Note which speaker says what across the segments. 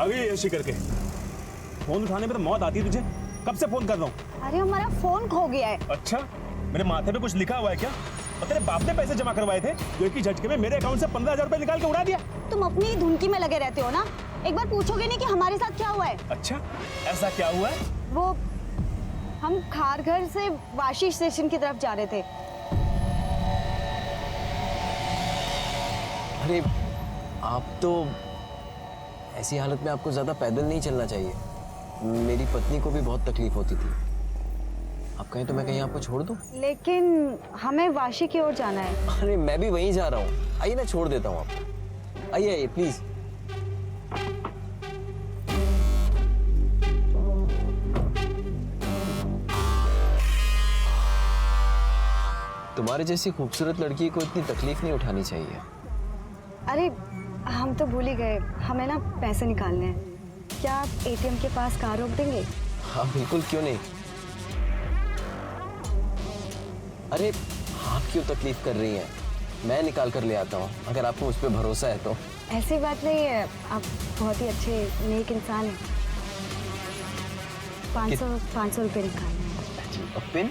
Speaker 1: आ गई यशी करके। फोन उठाने पे तो मौत आती है तुझे। कब से फोन कर रहा हूँ।
Speaker 2: अरे हमारा फोन खो गया है।
Speaker 1: अच्छा, मेरे माथे पे कुछ लिखा हुआ है क्या? और तेरे बाप ने पैसे जमा करवाए थे जो एक ही झटके में मेरे अकाउंट से 15,000 रुपए निकाल के उड़ा दिया।
Speaker 2: तुम अपनी ही धुनकी में लगे रहते हो ना, एक बार पूछोगे नहीं कि हमारे साथ क्या हुआ है।
Speaker 1: अच्छा, ऐसा क्या हुआ है?
Speaker 2: वो हम खारघर से वाशी स्टेशन की तरफ जा रहे थे।
Speaker 3: अरे आप तो ऐसी हालत में आपको ज्यादा पैदल नहीं चलना चाहिए। मेरी पत्नी को भी बहुत तकलीफ होती थी। आप कहें तो मैं कहीं आपको छोड़ दूं?
Speaker 2: लेकिन हमें वाशी की ओर जाना है।
Speaker 3: अरे मैं भी वहीं जा रहा हूँ, आइए ना छोड़ देता हूँ आपको। आइए आइए प्लीज। तुम्हारे जैसी खूबसूरत लड़की को इतनी तकलीफ नहीं उठानी चाहिए।
Speaker 2: अरे हम तो भूल ही गए, हमें ना पैसे निकालने हैं। क्या आप एटीएम के पास कार रोक देंगे?
Speaker 3: हाँ बिल्कुल, क्यों नहीं। अरे आप क्यों तकलीफ कर रही हैं, मैं निकाल कर ले आता हूँ अगर आपको उस पर भरोसा है तो।
Speaker 2: ऐसी बात नहीं है, आप बहुत ही अच्छे नेक इंसान हैं। 500 रुपये निकालने हैं।
Speaker 3: अब पिन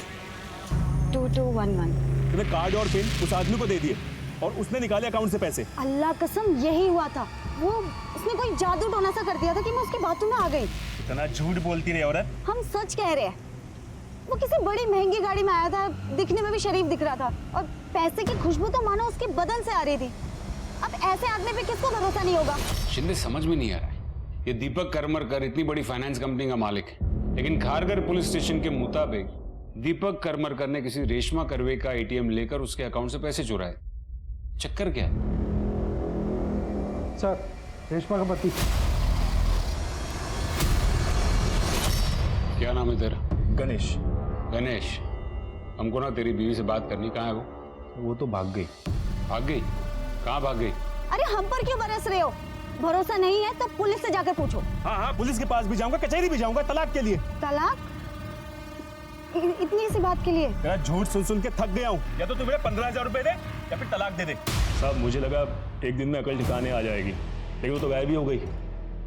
Speaker 2: 2211।
Speaker 1: तूने कार्ड और पिन उस आदमी को दे दिए और उसने निकाले अकाउंट से पैसे।
Speaker 2: अल्लाह कसम यही हुआ था। वो उसने कोई जादू टोना सा कर दिया था कि मैं उसकी बातों में आ गई।
Speaker 1: इतना झूठ बोलती रही औरत।
Speaker 2: हम सच कह रहे हैं। वो किसी बड़ी महंगी गाड़ी में आया था, दिखने में भी शरीफ दिख रहा था और पैसे की खुशबू तो मानो उसके बदन से आ रही थी। अब ऐसे आदमी पे किसको भरोसा नहीं होगा?
Speaker 4: शिंदे समझ में नहीं आ रहा है, ये दीपक करमरकर इतनी बड़ी फाइनेंस कंपनी का मालिक है, लेकिन खारघर पुलिस स्टेशन के मुताबिक दीपक करमरकर ने किसी रेशमा करवे का एटीएम लेकर उसके अकाउंट से पैसे चुराए। चक्कर क्या है?
Speaker 5: सर, रेशमा का पति।
Speaker 4: क्या नाम है तेरा?
Speaker 1: गणेश।
Speaker 4: गणेश, हमको ना तेरी बीवी से बात करनी। कहाँ है वो?
Speaker 1: वो तो भाग गई।
Speaker 4: भाग गई? कहाँ भाग गई?
Speaker 2: अरे हम पर क्यों बरस रहे हो? भरोसा नहीं है तो पुलिस से जाकर पूछो।
Speaker 1: हाँ हाँ, पुलिस के पास भी जाऊंगा, कचहरी भी जाऊंगा, तलाक के लिए।
Speaker 2: तलाक? इतनी सी बात के लिए?
Speaker 1: तेरा झूठ सुन सुन के थक गया हूँ। या तो तू मेरे 15,000 रुपए दे या फिर तलाक दे दे। साहब मुझे लगा एक दिन में अकल ठिकाने आ जाएगी, लेकिन वो तो गायब ही हो गई।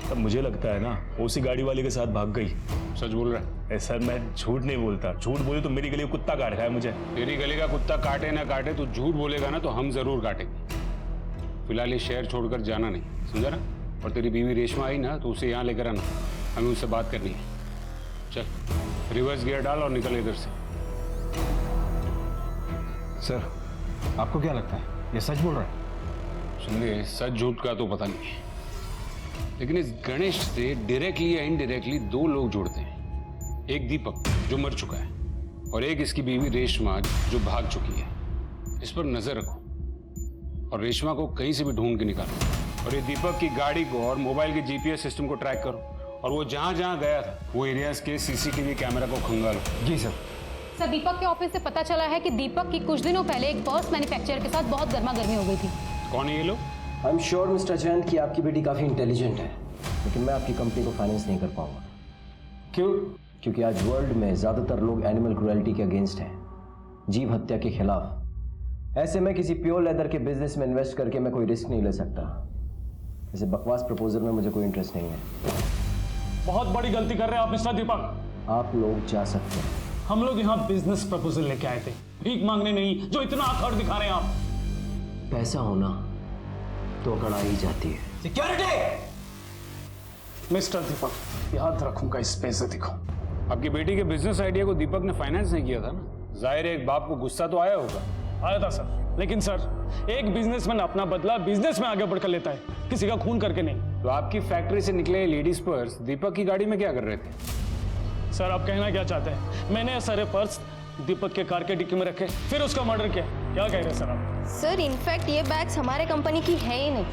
Speaker 1: तब मुझे लगता है ना उसी गाड़ी वाले के साथ भाग गई।
Speaker 4: सच बोल रहा है?
Speaker 1: सर मैं झूठ नहीं बोलता। झूठ बोले तो मेरी गली कुत्ता काट खाए मुझे।
Speaker 4: तेरी गली का कुत्ता काटे ना काटे, तू झूठ बोलेगा ना तो हम जरूर काटेंगे। फिलहाल ये शहर छोड़कर जाना नहीं, समझा ना? और तेरी बीवी रेशमा आई ना तो उसे यहाँ लेकर आना, हमें उससे बात करनी है। चल रिवर्स गियर डाल और निकल इधर से।
Speaker 5: सर, आपको क्या लगता है ये सच बोल रहा है?
Speaker 4: सुनिए, सच झूठ का तो पता नहीं है, लेकिन इस गणेश से डायरेक्टली या इनडायरेक्टली दो लोग जुड़ते हैं। एक दीपक जो मर चुका है और एक इसकी बीवी रेशमा जो भाग चुकी है। इस पर नजर रखो और रेशमा को कहीं से भी ढूंढ के निकालो, और ये दीपक की गाड़ी को और मोबाइल के जीपीएस सिस्टम को ट्रैक करो, और वो जहां जहां गया था वो एरियाज के सीसीटीवी कैमरा को खंगालो।
Speaker 5: जी सर।
Speaker 6: सर, दीपक के ऑफिस से पता चला है कि दीपक की कुछ दिनों पहले एक पर्स मैन्युफैक्चरर के साथ बहुत गर्मा गर्मी हो गई थी।
Speaker 4: कौन है ये लोग?
Speaker 3: I am sure mister Jayant कि आपकी बेटी काफ़ी इंटेलिजेंट है, लेकिन मैं आपकी कंपनी को फाइनेंस नहीं कर पाऊंगा।
Speaker 5: क्यों?
Speaker 3: क्योंकि आज वर्ल्ड में ज़्यादातर लोग एनिमल क्रुएल्टी के अगेंस्ट हैं, जीव हत्या के खिलाफ। ऐसे में किसी प्योर लेदर के बिजनेस में इन्वेस्ट करके मैं कोई रिस्क नहीं ले सकता। ऐसे बकवास प्रपोजल में मुझे कोई इंटरेस्ट नहीं है।
Speaker 7: बहुत बड़ी गलती कर रहे हैं आप मिस्टर दीपक।
Speaker 3: आप लोग जा सकते हैं।
Speaker 7: हम लोग यहाँ बिजनेस प्रपोजल लेके आए थे, भीख मांगने नहीं, जो इतना आखड़ दिखा रहे हैं आप।
Speaker 3: पैसा होना तो अकड़ आ ही जाती है। सिक्योरिटी!
Speaker 7: मिस्टर दीपक, याद रखूंगा इस बेइज्जती को।
Speaker 4: आपकी बेटी के बिजनेस आइडिया को दीपक ने फाइनेंस नहीं किया था ना, जाहिर है एक बाप को गुस्सा तो आया होगा।
Speaker 7: आया था सर, लेकिन सर एक बिजनेसमैन अपना बदला बिजनेस में आगे बढ़कर लेता है, किसी का खून करके नहीं।
Speaker 4: तो आपकी फैक्ट्री से निकले लेडीज पर्स दीपक की गाड़ी में क्या कर रहे थे?
Speaker 7: सर आप कहना क्या चाहते हैं? मैंने सारे पर्स दीपक के कार के डिक्की में रखे, फिर उसका मर्डर किया, क्या कह रहे हैं सर आप?
Speaker 8: सर इनफैक्ट ये बैग्स हमारे कंपनी की है ही नहीं।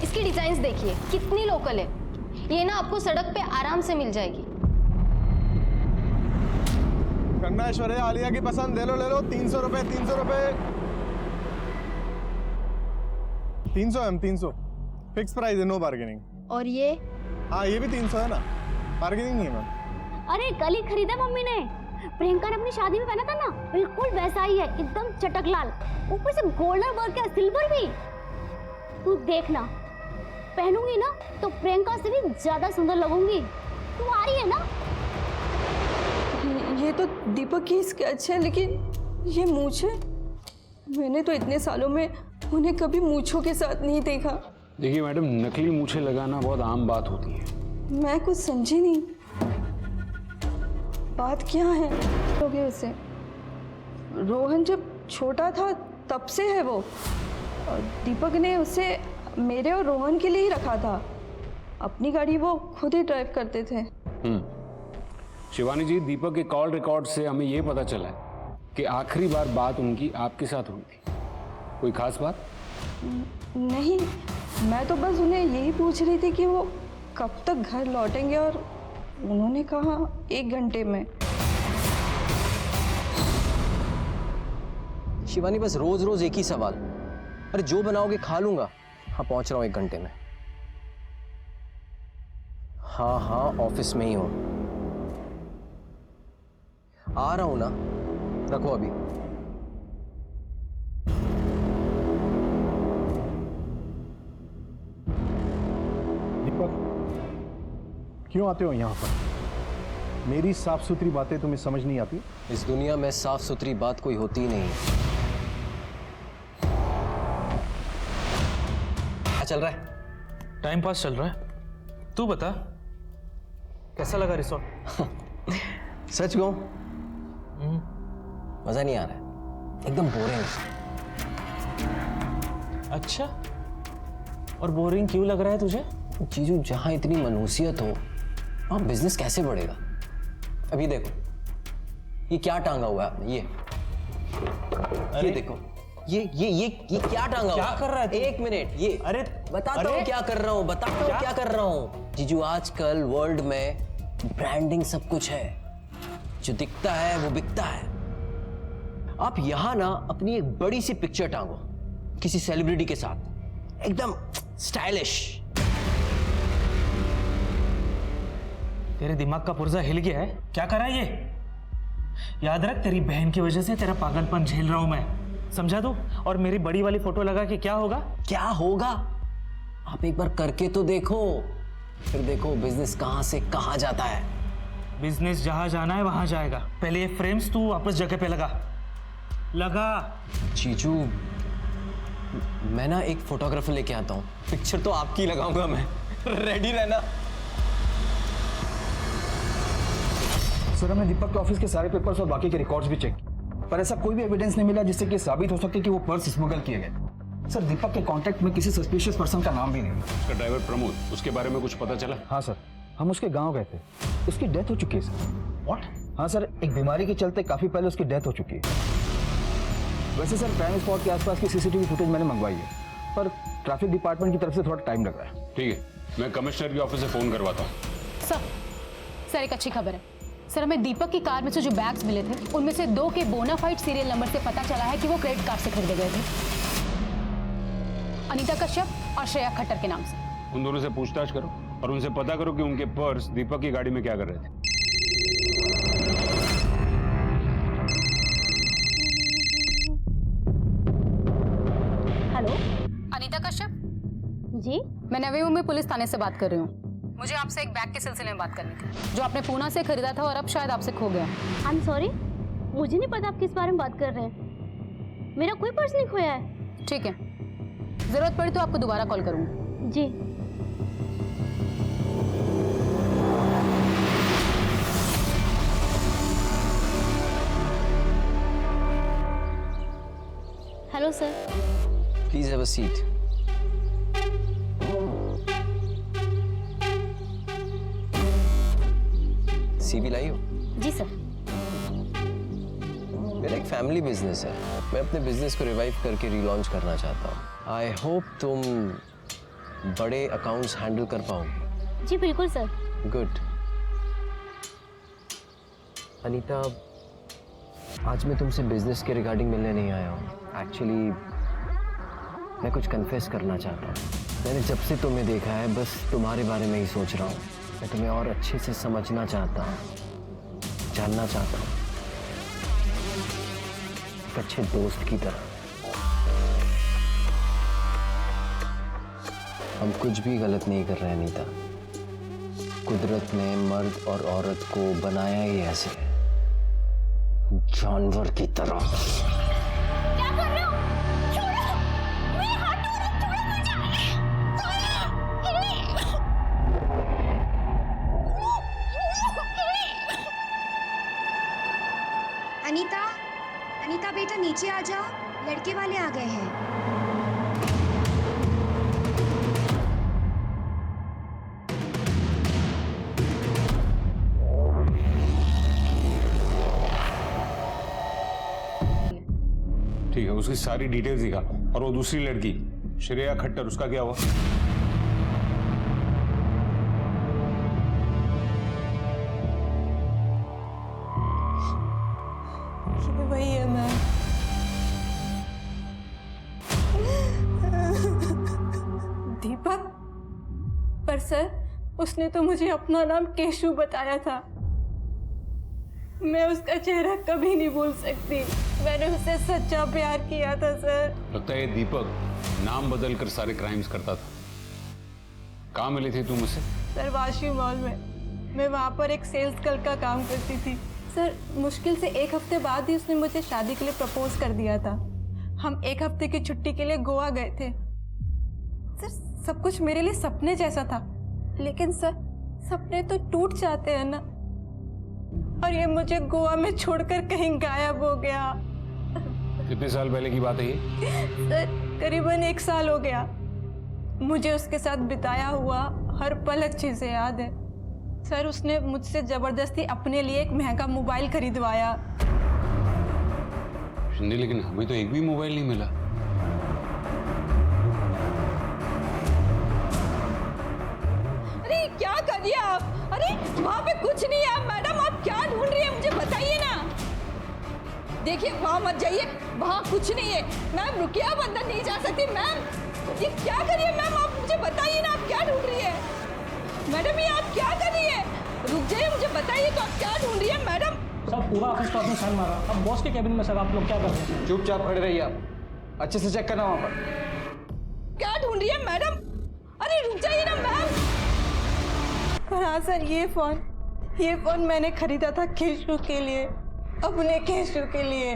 Speaker 8: इसकी डिजाइन्स देखिए कितनी लोकल है, ये ना आपको सड़क पे आराम से मिल जाएगी।
Speaker 5: कंगना ऐश्वर्या आलिया की पसंद, ले लो 300 रुपए 300 रुपए 300 एम 300 फिक्स प्राइस है, नो बार्गेनिंग।
Speaker 8: और ये?
Speaker 5: हाँ ये भी 300 है ना, बार्गेनिंग नहीं है मैम।
Speaker 9: अरे कल ही खरीदा मम्मी ने, प्रियंका ने अपनी शादी में पहना था ना, बिल्कुल वैसा ही है, एकदम चटक लाल, ऊपर से गोल्डन वर्क है, सिल्वर भी। तू देखना पहनूंगी ना तो प्रियंका से भी ज्यादा सुंदर लगूंगी। तू आ रही है ना?
Speaker 10: ये तो दीपक की स्केच है, लेकिन ये मूंछ है। मैंने तो इतने सालों में उन्हें कभी मूंछों के साथ नहीं देखा।
Speaker 4: देखिए मैडम, नकली मूछें लगाना बहुत आम बात होती है।
Speaker 10: मैं कुछ समझी नहीं, बात क्या है? हो गया उसे, रोहन जब छोटा था तब से है वो, और दीपक ने उसे मेरे और रोहन के लिए ही रखा था। अपनी गाड़ी वो खुद ही ड्राइव करते थे।
Speaker 4: शिवानी जी, दीपक के कॉल रिकॉर्ड से हमें ये पता चला है कि आखिरी बार बात उनकी आपके साथ हुई थी। कोई खास बात?
Speaker 10: नहीं, मैं तो बस उन्हें यही पूछ रही थी कि वो कब तक घर लौटेंगे, और उन्होंने कहा 1 घंटे में।
Speaker 3: शिवानी, बस रोज रोज एक ही सवाल। अरे जो बनाओगे खा लूंगा। हाँ, पहुंच रहा हूं 1 घंटे में। हाँ हाँ, ऑफिस में ही हूं। आ रहा हूं ना, रखो अभी।
Speaker 5: दीपक, क्यों आते हो यहाँ पर? मेरी साफ सुथरी बातें तुम्हें समझ नहीं आती?
Speaker 3: इस दुनिया में साफ सुथरी बात कोई होती ही नहीं। क्या चल रहा है?
Speaker 11: टाइम पास चल रहा है। तू बता, कैसा लगा रिसोर्ट?
Speaker 3: सच कहूं, मजा नहीं आ रहा है, एकदम बोरिंग।
Speaker 11: अच्छा, और बोरिंग क्यों लग रहा है तुझे?
Speaker 3: जीजू, जहां इतनी मनहूसियत हो वहां बिजनेस कैसे बढ़ेगा? अभी देखो, ये क्या टांगा हुआ है आपने? ये देखो, ये क्या टांगा
Speaker 11: क्या
Speaker 3: हुआ?
Speaker 11: कर रहा है तू?
Speaker 3: 1 मिनट, ये
Speaker 11: अरे
Speaker 3: बताता हूँ क्या कर रहा हूँ, बताता हूँ क्या कर रहा हूँ। जीजू, आजकल वर्ल्ड में ब्रांडिंग सब कुछ है, जो दिखता है वो बिकता है। आप यहां ना अपनी एक बड़ी सी पिक्चर टांगो किसी सेलिब्रिटी के साथ, एकदम स्टाइलिश।
Speaker 11: तेरे दिमाग का पुर्जा हिल गया है? क्या कर रहा है ये? याद रख, तेरी बहन की वजह से तेरा पागलपन झेल रहा हूं मैं, समझा तू? और मेरी बड़ी वाली फोटो लगा के क्या होगा?
Speaker 3: क्या होगा? आप एक बार करके तो देखो, फिर देखो बिजनेस कहां से कहां जाता है।
Speaker 11: बिजनेस जहां जाना है वहां जाएगा। पहले ये फ्रेम्स तू वापस जगह पे लगा।
Speaker 3: जीजू, मैं ना एक फोटोग्राफर लेके आता हूँ, पिक्चर तो आपकी लगाऊंगा मैं। रेडी रहना।
Speaker 12: सर, हमने दीपक के ऑफिस के सारे पेपर्स और बाकी के रिकॉर्ड्स भी चेक किए, पर ऐसा कोई भी एविडेंस नहीं मिला जिससे कि साबित हो सके कि वो पर्स स्मगल किए गए। सर, दीपक के कांटेक्ट में किसी सस्पिशियस पर्सन का नाम भी नहीं है।
Speaker 4: उसका ड्राइवर प्रमोद, उसके बारे में कुछ पता चला?
Speaker 12: हाँ सर, हम उसके गांव गए थे, उसकी डेथ हो चुकी है सर। व्हाट? हाँ सर, एक बीमारी के चलते काफी पहले उसकी डेथ हो चुकी है। वैसे सर, क्राइम स्पॉट के आसपास की सीसीटीवी फुटेज मैंने मंगवाई है, पर ट्रैफिक डिपार्टमेंट की तरफ से थोड़ा टाइम लग रहा है।
Speaker 4: ठीक है, मैं कमिश्नर के ऑफिस से फोन करवाता हूँ।
Speaker 6: सर एक अच्छी खबर है। सर, हमें दीपक की कार में से जो बैग्स मिले थे उनमें से 2 के बोनाफाइड सीरियल नंबर से पता चला है कि वो क्रेडिट कार्ड से खरीदे गए थे, अनीता कश्यप और श्रेया खट्टर के नाम से।
Speaker 4: उन दोनों से पूछताछ करो और उनसे पता करो कि उनके पर्स दीपक की गाड़ी में क्या कर रहे थे।
Speaker 9: हेलो,
Speaker 6: अनीता कश्यप
Speaker 9: जी?
Speaker 6: मैं नवी मुंबई पुलिस थाने से बात कर रही हूँ। मुझे आपसे एक बैग के सिलसिले में बात करनी थी जो आपने पूना से खरीदा था और अब शायद आपसे खो गया।
Speaker 9: आई एम सॉरी, मुझे नहीं पता आप किस बारे में बात कर रहे हैं। मेरा कोई पर्स नहीं खोया है।
Speaker 6: ठीक है, जरूरत पड़ी तो आपको दोबारा कॉल करूंगी।
Speaker 9: जी। Hello sir.
Speaker 3: Please have a seat. CV लाई हो?
Speaker 9: जी सर।
Speaker 3: मेरा एक फैमिली बिजनेस है, मैं अपने बिजनेस को रिवाइव करके रीलॉन्च करना चाहता हूँ। आई होप तुम बड़े अकाउंट्स हैंडल कर पाओगे।
Speaker 9: जी बिल्कुल सर।
Speaker 3: गुड। अनीता, आज मैं तुमसे बिजनेस के रिगार्डिंग मिलने नहीं आया हूँ। एक्चुअली मैं कुछ कन्फेस करना चाहता हूँ। मैंने जब से तुम्हें देखा है बस तुम्हारे बारे में ही सोच रहा हूँ। मैं तुम्हें और अच्छे से समझना चाहता हूँ, जानना चाहता हूँ, एक अच्छे दोस्त की तरह। हम कुछ भी गलत नहीं कर रहे हैं अनीता। कुदरत ने मर्द और औरत को बनाया ही ऐसे, जानवर की तरह।
Speaker 9: क्या कर रहे हो? छोड़ो! मेरे हाथ छोड़ो! छोड़ो मुझे!
Speaker 2: अनीता, अनीता बेटा नीचे आ जाओ, लड़के वाले आ गए हैं।
Speaker 4: ठीक है, उसकी सारी डिटेल्स दिखा। और वो दूसरी लड़की श्रेया खट्टर, उसका क्या हुआ?
Speaker 10: ये वही है मैम। दीपक, पर सर उसने तो मुझे अपना नाम केशु बताया था। मैं उसका चेहरा कभी नहीं भूल सकती। मैंने उससे सच्चा प्यार किया था सर।
Speaker 4: लगता है ये दीपक नाम बदल कर सारे क्राइम्स करता था। कहाँ मिली थी तुम उससे?
Speaker 10: सर वाशी मॉल में। मैं वहाँ पर एक सेल्स गर्ल का काम करती थी। सर मुश्किल से 1 हफ्ते बाद ही उसने मुझे शादी के लिए प्रपोज कर दिया था। हम 1 हफ्ते की छुट्टी के लिए गोवा गए थे। सर सब कुछ मेरे लिए सपने जैसा था, लेकिन सर सपने तो टूट जाते हैं ना। और ये मुझे गोवा में छोड़कर कहीं गायब हो गया।
Speaker 4: कितने साल पहले की बात है ये?
Speaker 10: सर करीबन 1 साल हो गया। मुझे उसके साथ बिताया हुआ हर पल अच्छे से याद है। सर उसने मुझसे जबरदस्ती अपने लिए एक महंगा मोबाइल खरीदवाया।
Speaker 4: शिंदे, लेकिन हमें तो एक भी मोबाइल नहीं मिला।
Speaker 10: अरे क्या कर दिया आप? अरे वहाँ पे कुछ नहीं है मैडम, आप क्या ढूंढ रही है मुझे बताइए ना। देखिए वहाँ मत जाइए, वहाँ कुछ नहीं है। मैम रुकिए, आप अंदर नहीं जा सकती। मैम ये क्या कर रही है मैम, आप मुझे बताइए ना, आप क्या ढूंढ रही है? मैडम ये आप क्या कर रही है? रुक जाइए, मुझे बताइए तो आप क्या ढूंढ रही है मैडम?
Speaker 7: सर पूरा ऑफिस तो आपने साइन मारा, अब बॉस के कैबिन में सर आप लोग क्या कर रहे हैं?
Speaker 12: चुपचाप खड़े रहिए आप, अच्छे से चेक करना वहां पर।
Speaker 10: क्या ढूंढ रही है मैडम? अरे रुक जाइए ना मैम। पर हाँ सर ये फोन मैंने खरीदा था केशु के लिए, अपने केशु के लिए।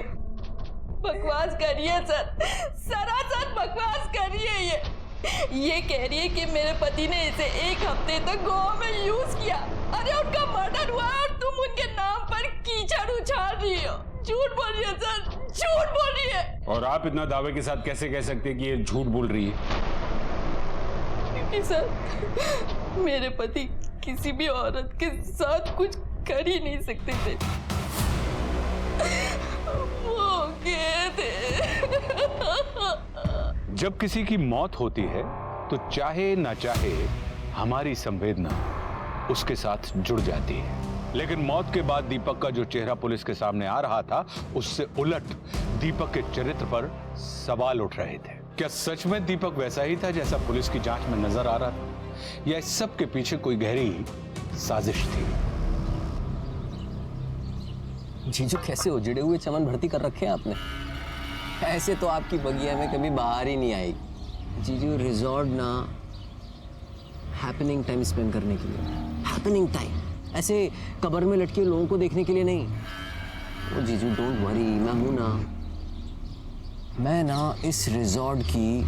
Speaker 10: बकवास करिए सर, सरासर बकवास करिए। ये कह रही है कि मेरे पति ने इसे 1 हफ्ते तक गोवा में यूज किया। अरे उनका मर्डर हुआ और तुम उनके नाम पर कीचड़ उछाल रही हो। झूठ बोल रही है सर, झूठ बोल रही है।
Speaker 4: और आप इतना दावे के साथ कैसे कह सकते हैं कि ये झूठ बोल रही है?
Speaker 10: क्योंकि सर मेरे पति किसी भी औरत के साथ कुछ कर ही नहीं सकते थे। वो गए थे।
Speaker 4: जब किसी की मौत होती है तो चाहे ना चाहे हमारी संवेदना उसके साथ जुड़ जाती है। लेकिन मौत के बाद दीपक का जो चेहरा पुलिस के सामने आ रहा था, उससे उलट दीपक के चरित्र पर सवाल उठ रहे थे। क्या सच में दीपक वैसा ही था जैसा पुलिस की जांच में नजर आ रहा था, या इस सब के पीछे कोई गहरी साजिश थी?
Speaker 3: जीजू कैसे उजड़े हुए चमन भर्ती कर रखे हैं आपने? ऐसे तो आपकी बगिया में कभी बाहर ही नहीं आएगी। जीजू रिजॉर्ट ना हैपनिंग टाइम स्पेंड करने के लिए, हैपनिंग टाइम, ऐसे कब्र में लटके लोगों को देखने के लिए नहीं। वो जीजू डोंट वरी, मैं हूं ना। मैं ना इस रिजॉर्ट की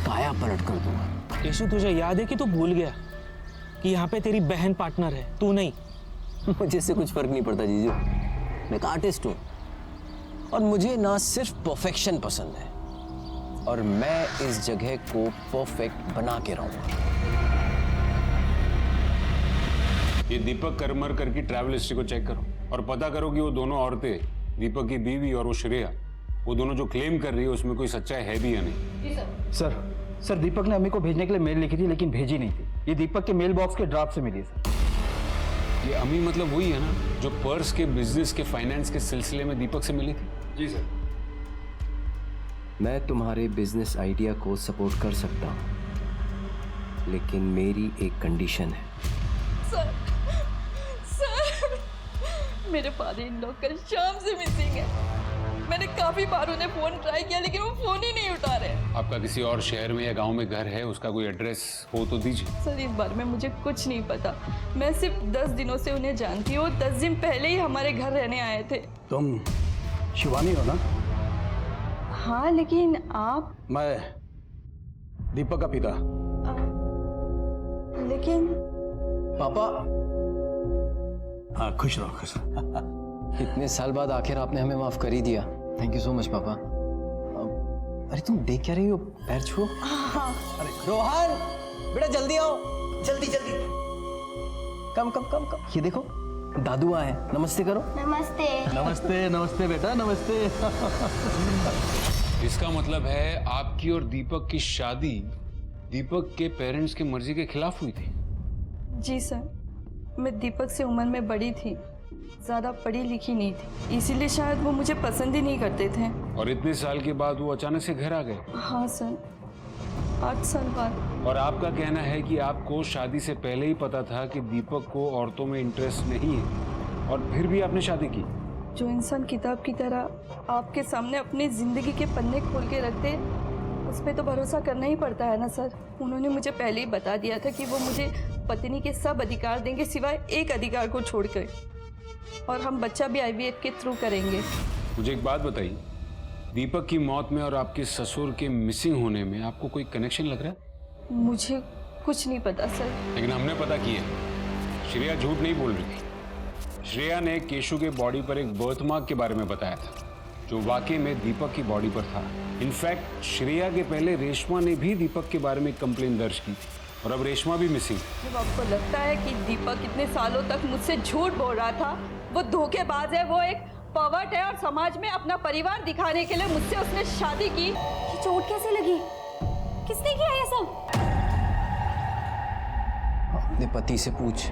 Speaker 3: काया पलट कर दूंगा।
Speaker 11: केशु तुझे याद है कि तू भूल गया कि यहाँ पे तेरी बहन पार्टनर है, तू नहीं।
Speaker 3: मुझे इससे कुछ फर्क नहीं पड़ता जीजू, मैं एक आर्टिस्ट हूँ और मुझे ना सिर्फ परफेक्शन पसंद है, और मैं इस जगह को परफेक्ट बना के रहूंगा।
Speaker 4: ये दीपक करमरकर की ट्रैवल हिस्ट्री को चेक करो और पता करो कि वो दोनों औरतें, दीपक की बीवी और वो श्रेया, वो दोनों जो क्लेम कर रही है उसमें कोई सच्चाई है भी या नहीं?
Speaker 12: सर दीपक ने अम्मी को भेजने के लिए मेल लिखी थी लेकिन भेजी नहीं थी। ये दीपक के मेल बॉक्स के ड्राफ्ट से मिली है सर।
Speaker 4: ये अम्मी मतलब वही है ना जो पर्स के बिजनेस के फाइनेंस के सिलसिले में दीपक से मिली थी?
Speaker 12: जी सर।
Speaker 3: मैं तुम्हारे बिजनेस आइडिया को सपोर्ट कर सकता हूं, लेकिन मेरी एक कंडीशन है।
Speaker 10: सर मेरे फादर इन लॉ कल शाम से मिसिंग है। मैंने काफी बार उन्हें फोन ट्राई किया लेकिन वो फोन ही नहीं उठा रहे।
Speaker 4: आपका किसी और शहर में या गांव में घर है, उसका कोई एड्रेस हो तो दीजिए।
Speaker 10: सर इस बारे में मुझे कुछ नहीं पता, मैं सिर्फ 10 दिनों से उन्हें जानती हूँ। 10 दिन पहले ही हमारे घर रहने आए थे।
Speaker 5: तुम शिवानी हो ना?
Speaker 10: हाँ लेकिन आप?
Speaker 5: मैं दीपक का पिता।
Speaker 10: लेकिन
Speaker 3: पापा,
Speaker 5: हाँ खुश रहो, खुश रहो।
Speaker 3: इतने साल बाद आखिर आपने हमें माफ कर ही दिया। थैंक यू सो मच पापा। अरे तुम देख क्या रही हो? पैर छुओ। अरे रोहन, बेटा जल्दी आओ, जल्दी जल्दी। कम कम कम कम। ये देखो दादू आए हैं, नमस्ते करो।
Speaker 2: नमस्ते।
Speaker 5: नमस्ते नमस्ते बेटा, नमस्ते।
Speaker 4: इसका मतलब है आपकी और दीपक की शादी दीपक के पेरेंट्स की मर्जी के खिलाफ हुई थी?
Speaker 10: जी सर, मैं दीपक से उम्र में बड़ी थी, ज्यादा पढ़ी लिखी नहीं थी, इसीलिए शायद वो मुझे पसंद ही नहीं करते थे।
Speaker 4: और इतने साल के बाद वो अचानक से घर आ गए?
Speaker 10: हाँ सर, 8 साल बाद।
Speaker 4: और आपका कहना है कि आपको शादी से पहले ही पता था कि दीपक को औरतों में इंटरेस्ट नहीं है, और फिर भी आपने शादी की?
Speaker 10: जो इंसान किताब की तरह आपके सामने अपनी जिंदगी के पन्ने खोल के रखते, उस पर तो भरोसा करना ही पड़ता है ना सर। उन्होंने मुझे पहले ही बता दिया था कि वो मुझे पत्नी के सब अधिकार देंगे सिवाय एक अधिकार को छोड़कर, और हम बच्चा भी IVF के थ्रू करेंगे।
Speaker 4: मुझे एक बात बताइए, दीपक की मौत में और आपके ससुर के मिसिंग होने में आपको कोई कनेक्शन लग रहा है?
Speaker 10: मुझे कुछ नहीं पता सर।
Speaker 4: लेकिन हमने पता किया, श्रेया झूठ नहीं बोल रही थी। श्रेया ने केशु के बॉडी पर एक बर्थमार्क के बारे में बताया था, जो वाकई में दीपक की बॉडी पर था। इनफैक्ट श्रेया के पहले रेशमा ने भी दीपक के बारे में कंप्लेन दर्ज की थी, और अब रेशमा भी मिसिंग।
Speaker 10: जब आपको लगता है कि दीपक इतने सालों तक मुझसे झूठ बोल रहा था, वो धोखेबाज है, वो एक पर्वर्ट है, और समाज में अपना परिवार दिखाने के लिए मुझसे उसने शादी की।
Speaker 2: ये चोट कैसे लगी? किसने किया ये सब?
Speaker 3: अपने पति से पूछ।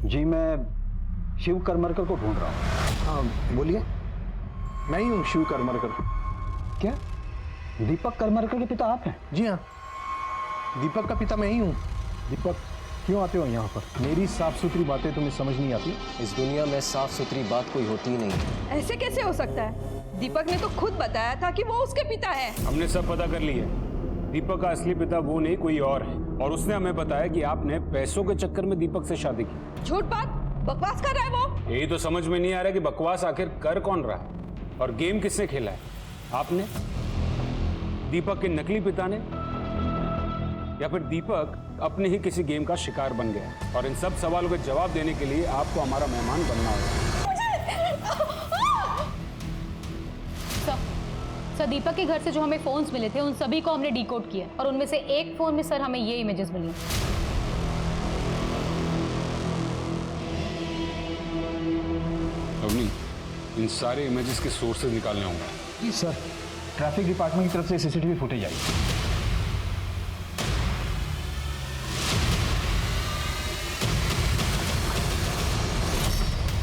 Speaker 5: जी मैं शिव करमरकर को ढूंढ रहा हूँ। हाँ बोलिए। मैं ही हूँ शिव करमरकर।
Speaker 12: क्या दीपक करमरकर के पिता आप हैं?
Speaker 5: जी हाँ, दीपक का पिता मैं ही हूँ। दीपक क्यों आते हो यहाँ पर? मेरी साफ सुथरी बातें तुम्हें समझ नहीं आती?
Speaker 3: इस दुनिया में साफ सुथरी बात कोई होती ही नहीं।
Speaker 10: ऐसे कैसे हो सकता है? दीपक ने तो खुद बताया था कि वो उसके पिता है।
Speaker 4: हमने सब पता कर लिया, दीपक का असली पिता वो नहीं कोई और है, और उसने हमें बताया कि आपने पैसों के चक्कर में दीपक से शादी की।
Speaker 10: झूठ बात, बकवास कर रहा है वो।
Speaker 4: यही तो समझ में नहीं आ रहा कि बकवास आखिर कर कौन रहा है, और गेम किसने खेला है? आपने, दीपक के नकली पिता ने, या फिर दीपक अपने ही किसी गेम का शिकार बन गया? और इन सब सवालों के जवाब देने के लिए आपको हमारा मेहमान बनना होगा।
Speaker 6: सर दीपक के घर से जो हमें फोन्स मिले थे उन सभी को हमने डिकोड किया, और उनमें से एक फोन में सर हमें ये इमेजेस मिली।
Speaker 4: अवनी, इन सारे इमेजेस के सोर्सेज निकालने होंगे।
Speaker 12: जी सर, ट्रैफिक डिपार्टमेंट की तरफ से CCTV फुटेज आई।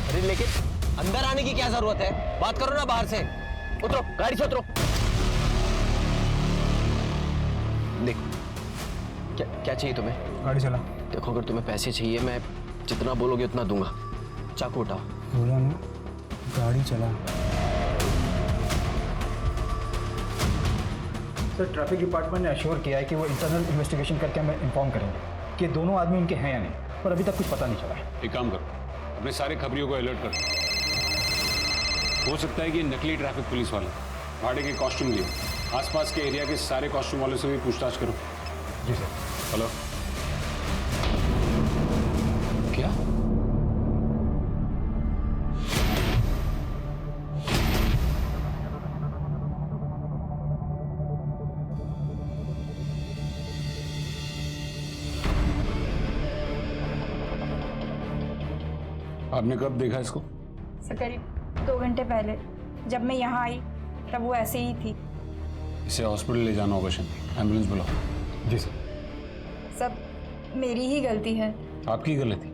Speaker 3: अरे लेकिन अंदर आने की क्या जरूरत है? बात करो ना बाहर से। उतरो, गाड़ी से उतरो। देखो, क्या चाहिए तुम्हें?
Speaker 12: गाड़ी चला।
Speaker 3: देखो अगर तुम्हें पैसे चाहिए, मैं जितना बोलोगे उतना दूंगा। चाकू उठाओ।
Speaker 12: बोला ना, गाड़ी चला। सर ट्रैफिक डिपार्टमेंट ने अश्योर किया है कि वो इंटरनल इन्वेस्टिगेशन करके हमें इन्फॉर्म करेंगे कि दोनों आदमी उनके हैं या नहीं, पर अभी तक कुछ पता नहीं चला है।
Speaker 4: एक काम करो, अपने सारे खबरियों को अलर्ट करो। हो सकता है कि नकली ट्रैफिक पुलिस वाले भाड़े के कॉस्ट्यूम लिए, आसपास के एरिया के सारे कॉस्ट्यूम वालों से भी पूछताछ करो।
Speaker 12: जी सर।
Speaker 4: हेलो, क्या? आपने कब देखा इसको?
Speaker 10: सर करीब 2 घंटे पहले जब मैं यहाँ आई तब वो ऐसे ही थी।
Speaker 4: इसे हॉस्पिटल ले जाना होगा शिंदे, एम्बुलेंस बुलाओ।
Speaker 5: जी सर।
Speaker 10: सब मेरी ही गलती है।
Speaker 4: आपकी गलती?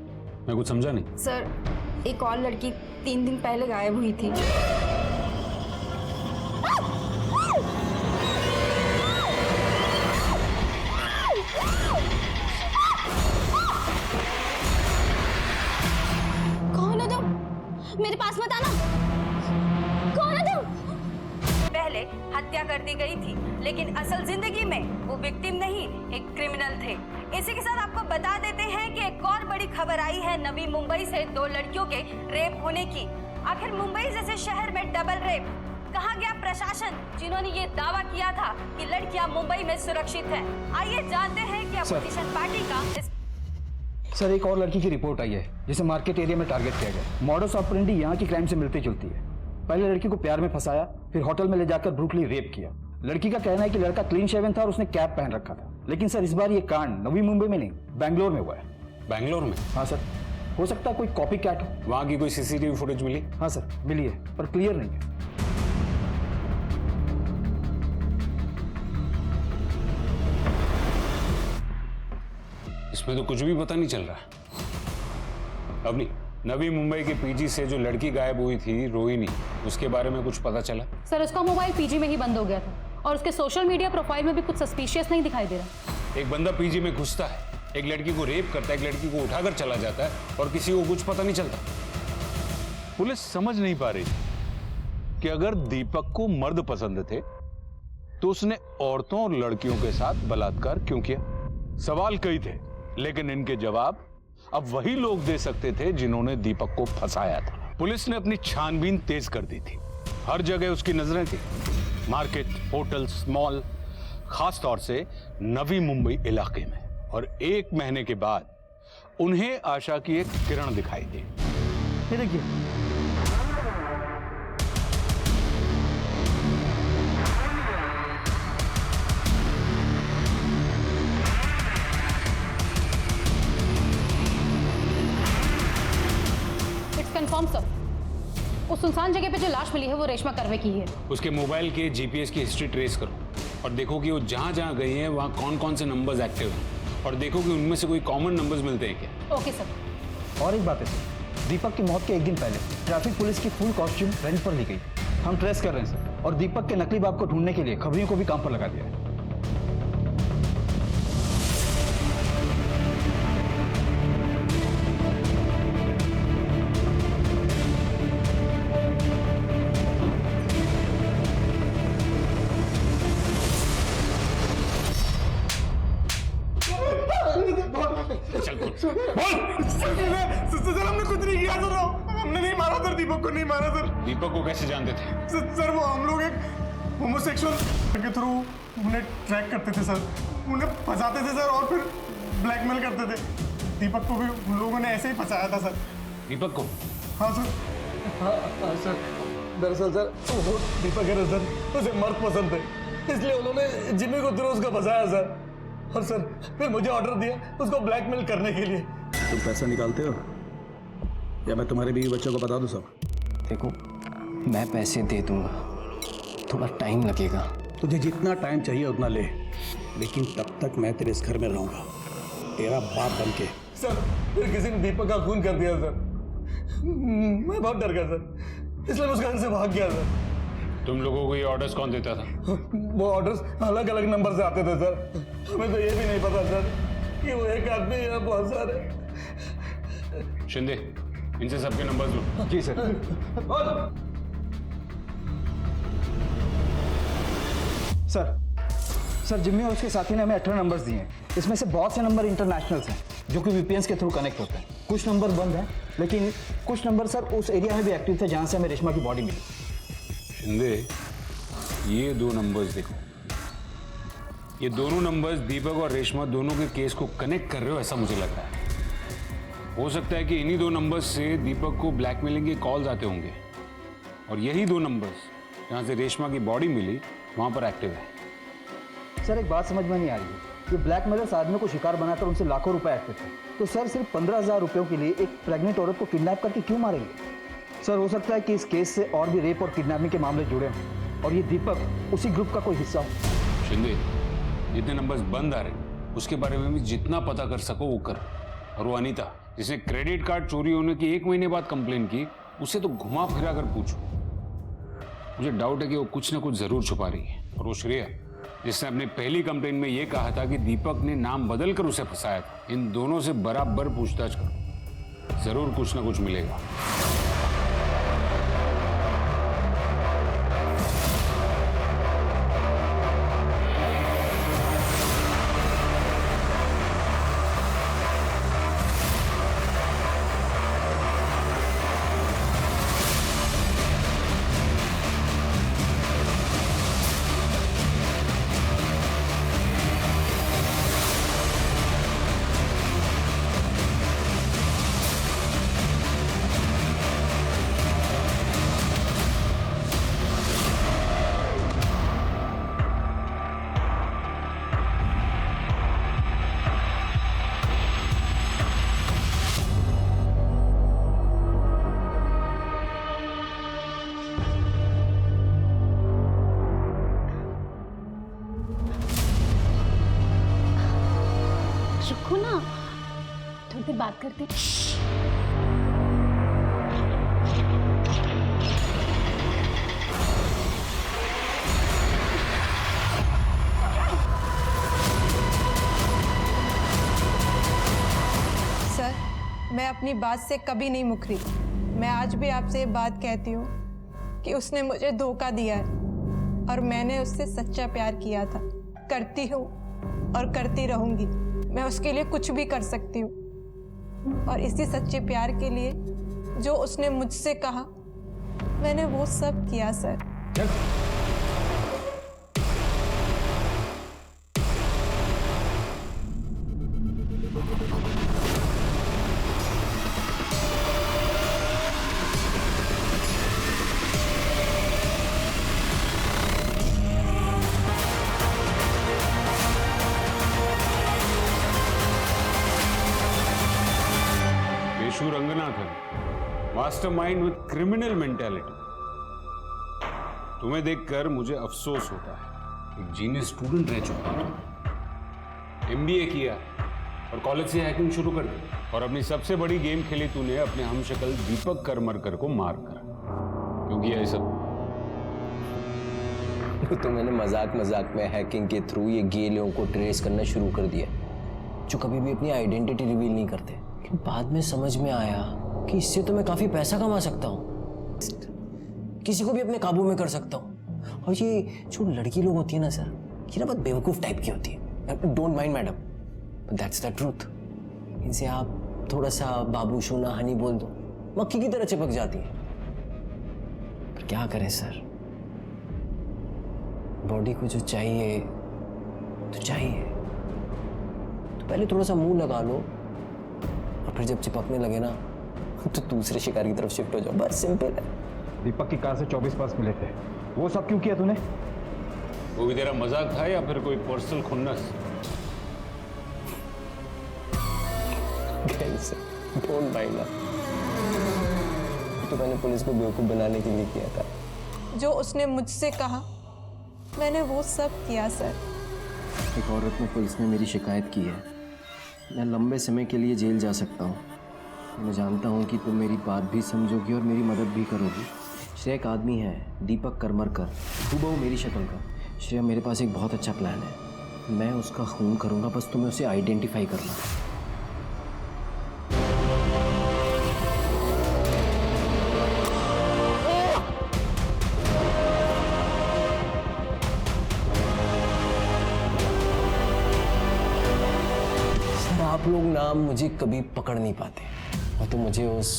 Speaker 4: मैं कुछ समझा नहीं।
Speaker 10: सर एक और लड़की 3 दिन पहले गायब हुई थी।
Speaker 2: कौन हो तुम? मेरे पास मत आना। कौन हो तुम?
Speaker 10: पहले हत्या कर दी गई थी, लेकिन असल जिंदगी में वो विक्टिम नहीं, एक क्रिमिनल थे। इसी के साथ आपको बता देते हैं कि एक और बड़ी खबर आई है नवी मुंबई से 2 लड़कियों के रेप होने की। आखिर मुंबई जैसे शहर में डबल रेप, कहाँ गया प्रशासन जिन्होंने ये दावा किया था कि लड़कियां मुंबई में सुरक्षित हैं? आइए जानते हैं कि अपोजिशन पार्टी का
Speaker 12: सर एक और लड़की की रिपोर्ट आई है जिसे मार्केट एरिया में टारगेट किया गया। मॉडस ऑपरेंडी यहाँ की क्राइम से मिलती जुलती है। पहले लड़की को प्यार में फंसाया, फिर होटल में ले जाकर ब्रूटली रेप किया। लड़की का कहना है कि लड़का क्लीन शेवन था और उसने कैप पहन रखा था। लेकिन सर इस बार ये कांड नवी मुंबई में नहीं, बैंगलोर में हुआ है।
Speaker 4: बैंगलोर में?
Speaker 12: हाँ सर, हो सकता है कोई कॉपी कैट हो।
Speaker 4: वहां की कोई सीसीटीवी फुटेज मिली?
Speaker 12: हाँ सर मिली है, पर क्लियर नहीं है।
Speaker 4: इसमें तो कुछ भी पता नहीं चल रहा। अवनी, नवी मुंबई के पीजी से जो लड़की गायब हुई थी रोहिणी, उसके बारे में कुछ पता चला?
Speaker 6: सर उसका मोबाइल पीजी में ही बंद हो गया था और उसके सोशल मीडिया प्रोफाइल में भी कुछ सस्पिशियस नहीं दिखाई दे रहा।
Speaker 4: एक बंदा पीजी में घुसता है, एक लड़की को रेप करता है, एक लड़की को उठाकर चला जाता है और किसी को कुछ पता नहीं चलता।
Speaker 13: पुलिस समझ नहीं पा रही कि अगर दीपक को मर्द पसंद थे तो उसने औरतों और लड़कियों के साथ बलात्कार क्यों किया? सवाल कई थे, लेकिन इनके जवाब अब वही लोग दे सकते थे जिन्होंने दीपक को फंसाया था। पुलिस ने अपनी छानबीन तेज कर दी थी। हर जगह उसकी नजरें थी, मार्केट, होटल्स, मॉल, खास तौर से नवी मुंबई इलाके में। और 1 महीने के बाद उन्हें आशा की एक किरण दिखाई दी।
Speaker 12: ये देखिए,
Speaker 6: कंफर्म सर, उस सुनसान जगह पे जो लाश मिली है वो रेशमा कर्वे की है।
Speaker 4: उसके मोबाइल के जीपीएस की हिस्ट्री ट्रेस करो और देखो कि वो जहां जहां गई है वहां कौन कौन से नंबर्स एक्टिव हैं और देखो कि उनमें से कोई कॉमन नंबर्स मिलते हैं क्या।
Speaker 6: Okay sir.
Speaker 12: और एक बात है सर, दीपक की मौत के 1 दिन पहले ट्रैफिक पुलिस की फुल कॉस्ट्यूम रेंट पर ली गई। हम ट्रेस कर रहे हैं सर, और दीपक के नकली बाप को ढूंढने के लिए खबरियों को भी काम पर लगा दिया है।
Speaker 5: सर हमने कुछ नहीं किया सर, हमने नहीं मारा सर, दीपक को नहीं मारा सर।
Speaker 4: दीपक को कैसे जानते थे?
Speaker 5: सर वो हम लोग एक होमोसेक्सुअल के थ्रू उन्हें ट्रैक करते थे सर, उन्हें फंसाते थे सर और फिर ब्लैकमेल करते थे। दीपक को भी उन लोगों ने ऐसे ही फंसाया था सर।
Speaker 4: दीपक को?
Speaker 5: हाँ सर। हाँ सर, दरअसल सर वो दीपक है सर, उसे मर्द पसंद थे, इसलिए उन्होंने जिम्मी को थ्रू उसका फंसाया सर। और सर फिर मुझे ऑर्डर दिया उसको ब्लैकमेल करने के लिए।
Speaker 14: तुम पैसा निकालते हो या मैं तुम्हारे बीवी बच्चों को बता दूं सब?
Speaker 3: देखो मैं पैसे दे दूंगा, थोड़ा टाइम लगेगा।
Speaker 14: तुझे जितना टाइम चाहिए उतना ले, लेकिन तब तक मैं तेरे इस घर में रहूंगा, तेरा बाप बन के।
Speaker 5: सर फिर किसी ने दीपक का खून कर दिया सर, मैं बहुत डर गया सर, इसलिए मैं उस घर से भाग गया सर।
Speaker 4: तुम लोगों को ये ऑर्डर्स कौन देता था?
Speaker 5: वो ऑर्डर्स अलग अलग नंबर से आते थे सर, हमें तो ये भी नहीं पता सर कि वो एक आदमी या बहुत सारे।
Speaker 4: शिंदे, इनसे सबके नंबर्स लो।
Speaker 12: जी सर। सर जिम्मी और उसके साथी ने हमें 18 नंबर्स दिए हैं। इसमें से बहुत से नंबर इंटरनेशनल्स हैं जो कि वीपीएन्स के थ्रू कनेक्ट होते हैं। कुछ नंबर बंद हैं, लेकिन कुछ नंबर सर उस एरिया में भी एक्टिव थे जहां से हमें रेशमा की बॉडी मिली।
Speaker 4: शिंदे, ये 2 नंबर्स देखो, ये दोनों नंबर्स दीपक और रेशमा दोनों के केस को कनेक्ट कर रहे हो ऐसा मुझे लग रहा है। हो सकता है कि इन्हीं 2 नंबर्स से दीपक को ब्लैकमेलिंग के कॉल्स आते होंगे और यही 2 नंबर्स जहां से रेशमा की बॉडी मिली वहां पर एक्टिव है।
Speaker 12: सर एक बात समझ में नहीं आ रही है, ये ब्लैकमेलर्स आदमी को शिकार बनाकर उनसे लाखों रुपए एक्टिव थे, तो सर सिर्फ 15,000 रुपयों के लिए एक प्रेग्नेंट औरत को किडनैप करके क्यों मारेंगे? सर हो सकता है कि इस केस से और भी रेप और किडनैपिंग के मामले जुड़े हैं और ये दीपक उसी ग्रुप का कोई हिस्सा हो।
Speaker 4: शिंदे, जितने नंबर्स बंद आ रहे उसके बारे में भी जितना पता कर सको वो कर। और वो अनीता जिसने क्रेडिट कार्ड चोरी होने की 1 महीने बाद कंप्लेन की, उसे तो घुमा फिरा कर पूछो। मुझे डाउट है कि वो कुछ ना कुछ जरूर छुपा रही है। और वो श्रेया जिसने अपनी पहली कंप्लेन में ये कहा था कि दीपक ने नाम बदल कर उसे फंसाया था, इन दोनों से बराबर पूछताछ करो, जरूर कुछ ना कुछ मिलेगा।
Speaker 6: रुको ना, थोड़ी देर बात करते हैं।
Speaker 15: सर, मैं अपनी बात से कभी नहीं मुकरी। मैं आज भी आपसे ये बात कहती हूँ कि उसने मुझे धोखा दिया है और मैंने उससे सच्चा प्यार किया था, करती हूँ और करती रहूँगी। मैं उसके लिए कुछ भी कर सकती हूँ और इसी सच्चे प्यार के लिए जो उसने मुझसे कहा मैंने वो सब किया sir.
Speaker 4: Peshu Ranganathan, mastermind with criminal mentality. तुम्हें देखकर मुझे अफसोस होता है, एक जीनियस स्टूडेंट रह चुका है, एमबीए किया और कॉलेज से हैकिंग शुरू कर दी और अपनी सबसे बड़ी गेम खेली तूने अपने हमशक्ल दीपक करमरकर को मार कर। क्यों किया ये सब?
Speaker 3: तो मैंने मजाक में हैकिंग के थ्रू ये गे लोगों को ट्रेस करना शुरू कर दिया जो कभी भी अपनी आइडेंटिटी रिवील नहीं करते। लेकिन बाद में समझ में आया कि इससे तो मैं काफी पैसा कमा सकता हूँ, किसी को भी अपने काबू में कर सकता हूँ। और ये जो लड़की लोग होती है ना सर, ये ना बहुत बेवकूफ टाइप की होती है। Don't mind madam, but that's the truth. इनसे आप थोड़ा सा बाबू सोना हनी बोल दो, मक्खी की तरह चिपक जाती है। पर क्या करें सर, बॉडी को जो चाहिए तो चाहिए, तो पहले थोड़ा सा मुंह लगा लो और फिर जब चिपकने लगे ना तो दूसरे शिकार की तरफ शिफ्ट हो जाओ। बस सिंपल है।
Speaker 12: दीपक की कार से 24 पर्स मिले थे, वो सब क्यों किया तूने?
Speaker 4: वो भी तेरा मजाक था या फिर कोई पर्सनल खुन्नस?
Speaker 3: डोंट माइंड, तो मैंने पुलिस को बेवकूफ बनाने के लिए किया था।
Speaker 15: जो उसने मुझसे कहा मैंने वो सब किया सर।
Speaker 3: एक औरत ने पुलिस में मेरी शिकायत की है। मैं लंबे समय के लिए जेल जा सकता हूँ। मैं जानता हूँ कि तुम मेरी बात भी समझोगी और मेरी मदद भी करोगी। श्रेया एक आदमी है, दीपक करमरकर, हूबहू मेरी शक्ल का। श्रेया, मेरे पास एक बहुत अच्छा प्लान है। मैं उसका खून करूँगा, बस तुम्हें उसे आइडेंटिफाई करना। आप लोग ना मुझे कभी पकड़ नहीं पाते, और तो मुझे उस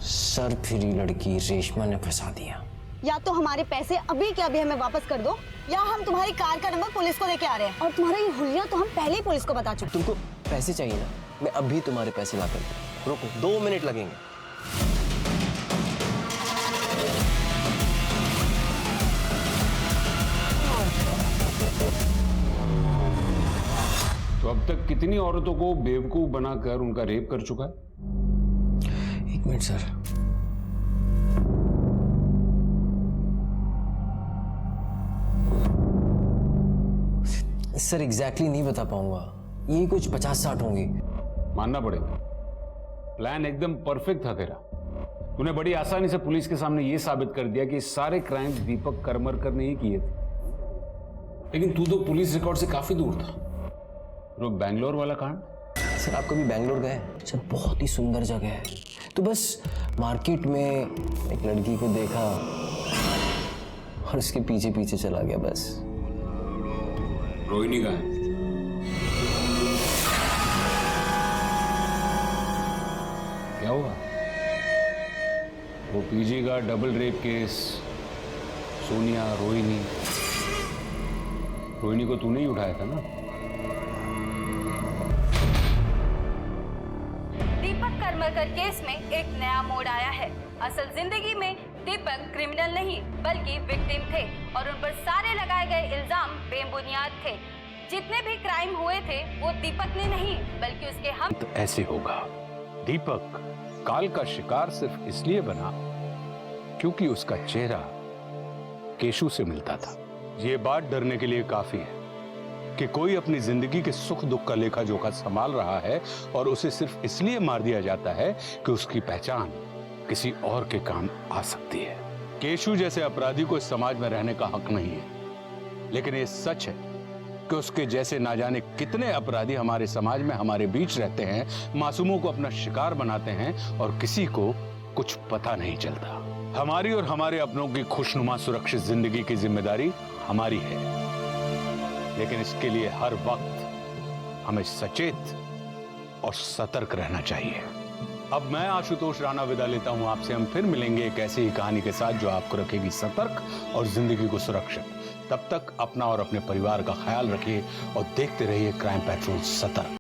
Speaker 3: सर फिरी लड़की रेशमा ने फंसा दिया।
Speaker 2: या तो हमारे पैसे अभी के अभी हमें वापस कर दो, या हम तुम्हारी कार का नंबर पुलिस को लेके आ रहे हैं। और तुम्हारा ये हुलिया तो हम पहले ही पुलिस को बता चुके।
Speaker 3: तुमको पैसे चाहिए ना, मैं अभी तुम्हारे पैसे ला कर। रुको, 2 मिनट लगेंगे।
Speaker 4: तो अब तक कितनी औरतों को बेवकूफ बनाकर उनका रेप कर चुका है?
Speaker 3: 1 मिनट सर। सर एग्जैक्टली नहीं बता पाऊंगा, ये कुछ 50-60 होंगी।
Speaker 4: मानना पड़ेगा, प्लान एकदम परफेक्ट था तेरा। तूने बड़ी आसानी से पुलिस के सामने यह साबित कर दिया कि सारे क्राइम्स दीपक करमरकर ने ही किए थे। लेकिन तू तो पुलिस रिकॉर्ड से काफी दूर था। रुक, बैंगलोर वाला कांड?
Speaker 3: सर आप कभी बैंगलोर गए? सर बहुत ही सुंदर जगह है। तो बस मार्केट में एक लड़की को देखा और उसके पीछे पीछे चला गया बस।
Speaker 4: रोहिणी कहाँ है? क्या हुआ? वो पीजी का double rape case, Sonia, Rohini को तूने ही उठाया था ना?
Speaker 16: दीपक करमरकर केस में एक नया मोड़ आया है। असल जिंदगी में दीपक क्रिमिनल नहीं बल्कि विक्टिम थे और उन पर सारे लगाए गए इल्जाम बेबुनियाद थे। जितने भी क्राइम हुए थे वो दीपक ने नहीं बल्कि उसके हम।
Speaker 13: तो ऐसे होगा। दीपक काल का शिकार सिर्फ इसलिए बना क्योंकि उसका चेहरा केशु से मिलता था। ये बात डरने के लिए काफी है कि कोई अपनी जिंदगी के सुख दुख का लेखा जोखा संभाल रहा है और उसे सिर्फ इसलिए मार दिया जाता है कि उसकी पहचान किसी और के काम आ सकती है। केशु जैसे अपराधी को इस समाज में रहने का हक नहीं है, लेकिन ये सच है कि उसके जैसे ना जाने कितने अपराधी हमारे समाज में हमारे बीच रहते हैं, मासूमों को अपना शिकार बनाते हैं और किसी को कुछ पता नहीं चलता। हमारी और हमारे अपनों की खुशनुमा सुरक्षित जिंदगी की जिम्मेदारी हमारी है, लेकिन इसके लिए हर वक्त हमें सचेत और सतर्क रहना चाहिए। अब मैं आशुतोष राणा विदा लेता हूं आपसे। हम फिर मिलेंगे एक ऐसी ही कहानी के साथ जो आपको रखेगी सतर्क और जिंदगी को सुरक्षित। तब तक अपना और अपने परिवार का ख्याल रखिए और देखते रहिए क्राइम पेट्रोल सतर्क।